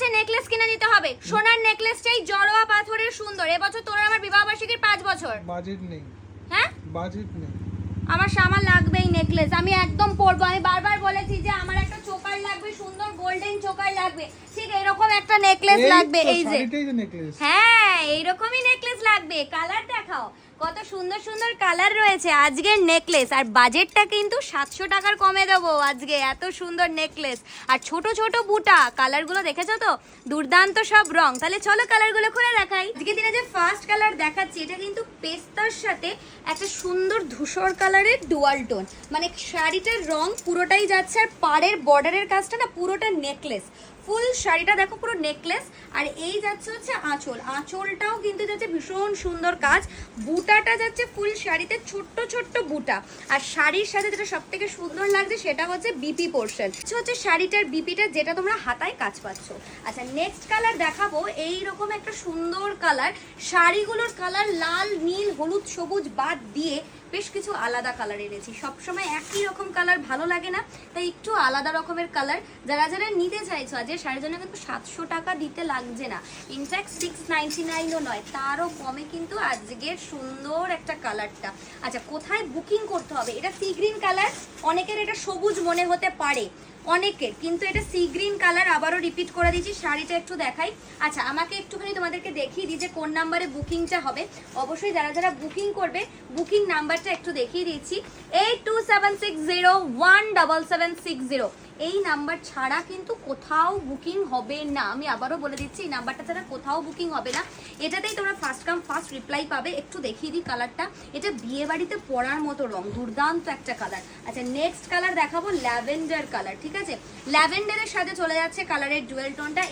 কাছে নেকলেস কিনে নিতে হবে। সোনার নেকলেসটাই জড়োয়া পাথরের সুন্দর। এবছর তোর আমার বিবাহ বার্ষিকীর 5 বছর। বাজেট নেই। হ্যাঁ বাজেট নেই। আমার লাগবেই নেকলেস, আমি একদম পরবো। আমি বারবার বলেছি যে আমার একটা চোকার লাগবে, সুন্দর গোল্ডেন চোকার লাগবে, ঠিক এরকম একটা নেকলেস লাগবে। এই যে হ্যাঁ এইরকমই নেকলেস লাগবে। কালার দেখাও, কত সুন্দর সুন্দর কালার রয়েছে আজকের নেকলেস। আর বাজেটটা কিন্তু 700 টাকার কমে দেবো আজকে। এত সুন্দর নেকলেস আর ছোট ছোট বুটা, কালারগুলো দেখেছো তো, দুর্দান্ত সব রং। তাহলে চলো কালারগুলো খুলে দেখাই। আজকে দিনে যে ফার্স্ট কালার দেখাচ্ছি এটা কিন্তু পেস্তার সাথে একটা সুন্দর ধূসর কালারের ডুয়াল টোন, মানে শাড়িটার রং পুরোটাই যাচ্ছে। আর পাড়ের বর্ডারের কাজটা না পুরোটা নেকলেস, ফুল শাড়িটা দেখো পুরো নেকলেস। আর এই যাচ্ছে হচ্ছে আঁচল, আঁচলটাও কিন্তু যাচ্ছে ভীষণ সুন্দর কাজ। বুটাটা যাচ্ছে ফুল শাড়িতে ছোট্ট ছোট্ট বুটা। আর শাড়ির সাথে যেটা সব থেকে সুন্দর লাগছে সেটা হচ্ছে বিপি পোর্শন, হচ্ছে শাড়িটার বিপিটা যেটা তোমরা হাতায় কাজ পাচ্ছ। আচ্ছা নেক্সট কালার দেখাবো। এইরকম একটা সুন্দর কালার, শাড়িগুলোর কালার লাল নীল হলুদ সবুজ বাদ দিয়ে বেশ কিছু আলাদা কালার এনেছি। সবসময় একই রকম কালার ভালো লাগে না, তাই একটু আলাদা রকমের কালার। যারা যারা নিতে চাইছো আজকে শাড়ির জন্য কিন্তু 700 টাকা দিতে লাগছে না, ইনফ্যাক্ট 699ও নয়, তারও কমে কিন্তু আজকের সুন্দর একটা কালারটা। আচ্ছা কোথায় বুকিং করতে হবে? এটা সি গ্রিন কালার, অনেকের এটা সবুজ মনে হতে পারে অনেকের, কিন্তু এটা সি গ্রিন কালার। আবারও রিপিট করে দিচ্ছি, শাড়িটা একটু দেখাই। আচ্ছা আমাকে একটুখানি তোমাদেরকে দেখিয়ে দিই যে কোন নাম্বারে বুকিংটা হবে। অবশ্যই যারা যারা বুকিং করবে বুকিং নাম্বারটা একটু দেখিয়ে দিচ্ছি, 8276017760। এই নাম্বার ছাড়া কিন্তু কোথাও বুকিং হবে না। আমি আবারও বলে দিচ্ছি, এই নাম্বারটা ছাড়া কোথাও বুকিং হবে না। এটাতেই তোমরা ফার্স্ট কাম ফার্স্ট রিপ্লাই পাবে। একটু দেখিয়ে দিই কালারটা, এটা বিয়ে বাড়িতে পরার মতো রং, দুর্দান্ত একটা কালার। আচ্ছা নেক্সট কালার দেখাবো ল্যাভেন্ডার কালার, ঠিক আছে? ল্যাভেন্ডারের সাথে চলে যাচ্ছে কালারের জুয়েল টোনটা।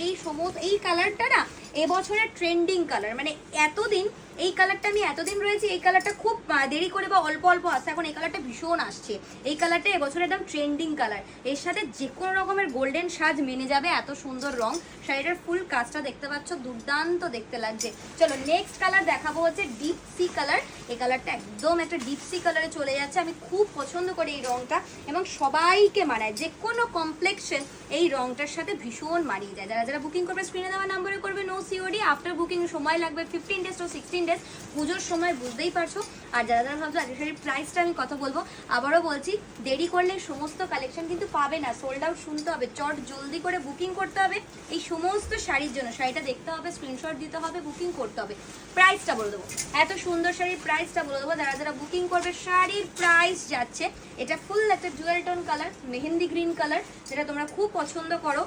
এই কালারটা না এবছরের ট্রেন্ডিং কালার, মানে এতদিন এই কালারটা আমি এতদিন রয়েছে, এই কালারটা খুব দেরি করে বা অল্প অল্প আসছে, এখন এই কালারটা ভীষণ আসছে। এই কালারটা এবছর একদম ট্রেন্ডিং কালার। এর সাথে যে কোনো রকমের গোল্ডেন সাজ মেনে যাবে, এত সুন্দর রং। শাড়িটার ফুল কাজটা দেখতে পাচ্ছ, দুর্দান্ত দেখতে লাগছে। চলো নেক্সট কালার দেখাবো হচ্ছে ডিপ সি কালার। এই কালারটা একদম একটা ডিপ সি কালারে চলে যাচ্ছে। আমি খুব পছন্দ করি এই রংটা এবং সবাইকে মানায়, যে কোনো কমপ্লেক্সন এই রংটার সাথে ভীষণ মানিয়ে যায়। যারা যারা বুকিং করবে স্ক্রিনে দেওয়া নাম্বারে করবে নো সিওডি। আফটার বুকিং সময় লাগবে 15 ডেজ টু 16 ডেজ, পুজোর সময় বুঝতেই পারছো। আর যারা যারা ভাবছো আজকের শাড়ির প্রাইসটা আমি কথা বলবো, আবারও বলছি দেরি করলে সমস্ত কালেকশন কিন্তু পাবে না, সোল্ড আউট শুনতে হবে, চট জলদি করে বুকিং করতে হবে এই সমস্ত শাড়ির জন্য। শাড়িটা দেখতে হবে, স্ক্রিনশট দিতে হবে, বুকিং করতে হবে। প্রাইসটা বলে দেবো, এত সুন্দর শাড়ির প্রাইসটা বলে দেবো। যারা যারা বুকিং করবে শাড়ির প্রাইস যাচ্ছে, এটা ফুল একটা jewel tone colour, mehndi green colour, যেটা তোমরা খুব পছন্দ করো।